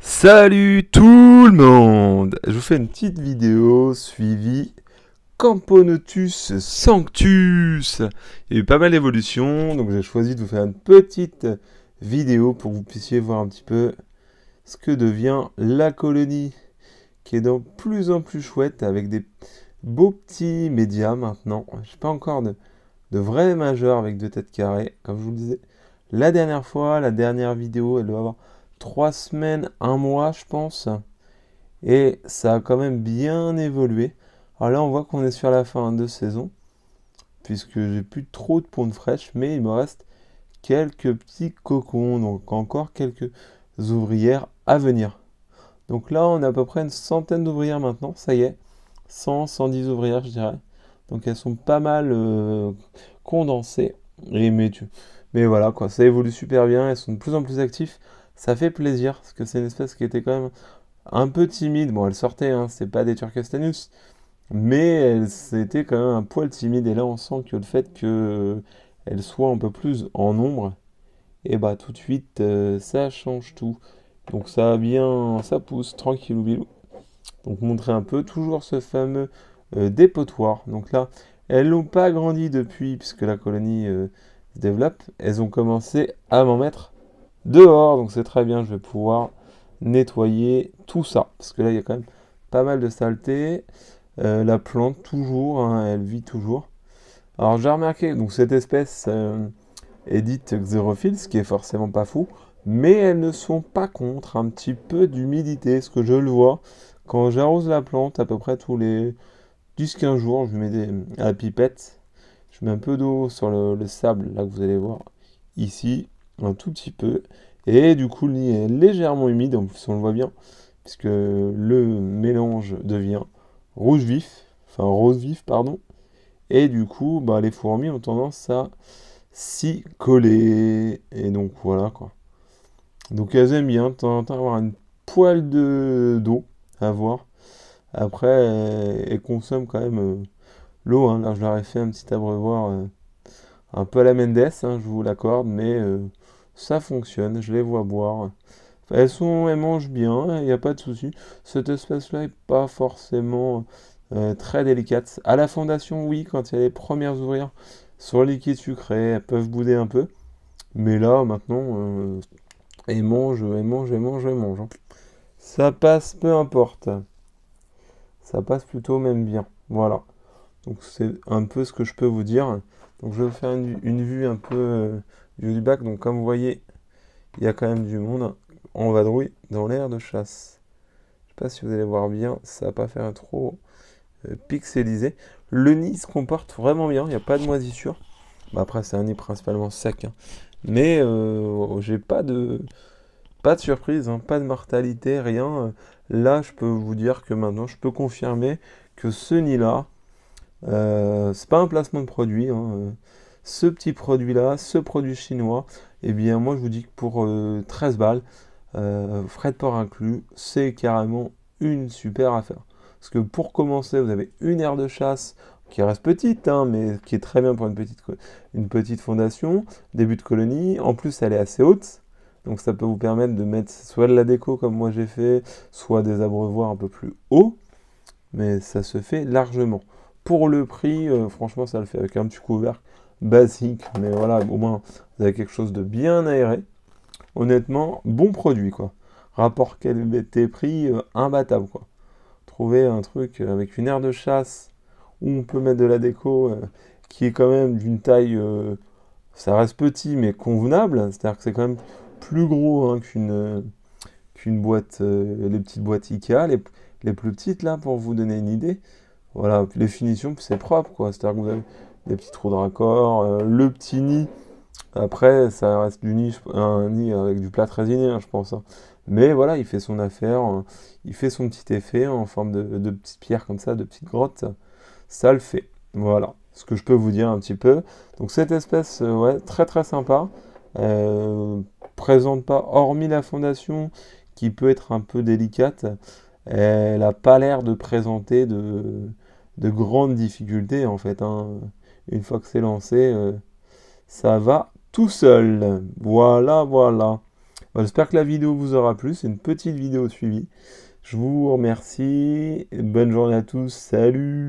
Salut tout le monde! Je vous fais une petite vidéo suivie Camponotus Sanctus. Il y a eu pas mal d'évolutions, donc j'ai choisi de vous faire une petite vidéo pour que vous puissiez voir un petit peu ce que devient la colonie, qui est de plus en plus chouette avec des beaux petits médias maintenant. Je n'ai pas encore de vrais majeurs avec deux têtes carrées, comme je vous le disais. La dernière fois, la dernière vidéo, elle doit avoir 3 semaines, un mois, je pense. Et ça a quand même bien évolué. Alors là, on voit qu'on est sur la fin de saison, puisque j'ai plus trop de pontes fraîches, mais il me reste quelques petits cocons, donc encore quelques ouvrières à venir. Donc là, on a à peu près une centaine d'ouvrières maintenant, ça y est, 100, 110 ouvrières, je dirais. Donc elles sont pas mal condensées. Mais voilà, quoi, ça évolue super bien, elles sont de plus en plus actives. Ça fait plaisir, parce que c'est une espèce qui était quand même un peu timide. Bon, elle sortait, hein, c'est pas des Turcastanus, mais elle c'était quand même un poil timide. Et là, on sent que le fait qu'elle soit un peu plus en nombre, et bah tout de suite, ça change tout. Donc ça a bien, ça pousse tranquillou bilou. Donc montrer un peu, toujours ce fameux dépotoir. Donc là, elles n'ont pas grandi depuis, puisque la colonie se développe. Elles ont commencé à m'en mettre dehors, donc c'est très bien, je vais pouvoir nettoyer tout ça. Parce que là, il y a quand même pas mal de saleté. La plante, toujours, hein, elle vit toujours. Alors j'ai remarqué, donc cette espèce est dite xérophile, ce qui est forcément pas fou, mais elles ne sont pas contre un petit peu d'humidité, ce que je le vois. Quand j'arrose la plante, à peu près tous les 10-15 jours, je mets à la pipette, je mets un peu d'eau sur le sable, là que vous allez voir, ici, un tout petit peu, et du coup le nid est légèrement humide, en plus on le voit bien, puisque le mélange devient rouge vif, enfin rose vif, pardon, et du coup bah, les fourmis ont tendance à s'y coller, et donc voilà quoi. Donc elles aiment bien de temps en temps avoir une poêle d'eau à voir. Après, elles consomment quand même l'eau, hein. Là, je leur ai fait un petit abreuvoir un peu à la Mendes, hein, je vous l'accorde, mais ça fonctionne, je les vois boire. Enfin, elles mangent bien, il n'y a pas de souci. Cette espèce-là n'est pas forcément très délicate. À la fondation, oui, quand il y a les premières ouvrières sur le liquide sucré, elles peuvent bouder un peu. Mais là, maintenant, elles mangent, elles mangent, elles mangent, elles mangent, hein. Ça passe, peu importe. Ça passe plutôt même bien. Voilà. Donc c'est un peu ce que je peux vous dire. Donc je vais vous faire une vue un peu du bac. Donc comme vous voyez, il y a quand même du monde en vadrouille dans l'air de chasse. Je sais pas si vous allez voir bien, ça va pas faire trop pixelisé. Le nid se comporte vraiment bien, il n'y a pas de moisissure. Bah, après c'est un nid principalement sec, hein. Mais j'ai pas de surprise, hein, pas de mortalité, rien. Là je peux vous dire que maintenant je peux confirmer que ce nid-là, c'est pas un placement de produit, hein. Ce petit produit-là, ce produit chinois, eh bien moi je vous dis que pour 13 balles, frais de port inclus, c'est carrément une super affaire. Parce que pour commencer, vous avez une aire de chasse qui reste petite, hein, mais qui est très bien pour une petite fondation, début de colonie. En plus, elle est assez haute, donc ça peut vous permettre de mettre soit de la déco comme moi j'ai fait, soit des abreuvoirs un peu plus hauts, mais ça se fait largement. Pour le prix, franchement, ça le fait avec un petit couvercle basique, mais voilà, au moins vous avez quelque chose de bien aéré. Honnêtement, bon produit quoi. Rapport qualité-prix imbattable quoi. Trouver un truc avec une aire de chasse où on peut mettre de la déco qui est quand même d'une taille, ça reste petit mais convenable, c'est-à-dire que c'est quand même plus gros hein, qu'une boîte, les petites boîtes Ikea, les plus petites là pour vous donner une idée. Voilà, puis les finitions, puis c'est propre, quoi. C'est-à-dire que vous avez des petits trous de raccord, le petit nid. Après, ça reste un nid avec du plâtre résiné, hein, je pense, hein. Mais voilà, il fait son affaire, il fait son petit effet en forme de petites pierres comme ça, de petites grottes. Ça le fait. Voilà, ce que je peux vous dire un petit peu. Donc cette espèce, ouais, très très sympa. Euh, Présente pas, hormis la fondation, qui peut être un peu délicate, elle n'a pas l'air de présenter de grandes difficultés en fait, hein. Une fois que c'est lancé, ça va tout seul. Voilà, voilà. Voilà, j'espère que la vidéo vous aura plu. C'est une petite vidéo suivie. Je vous remercie. Bonne journée à tous. Salut!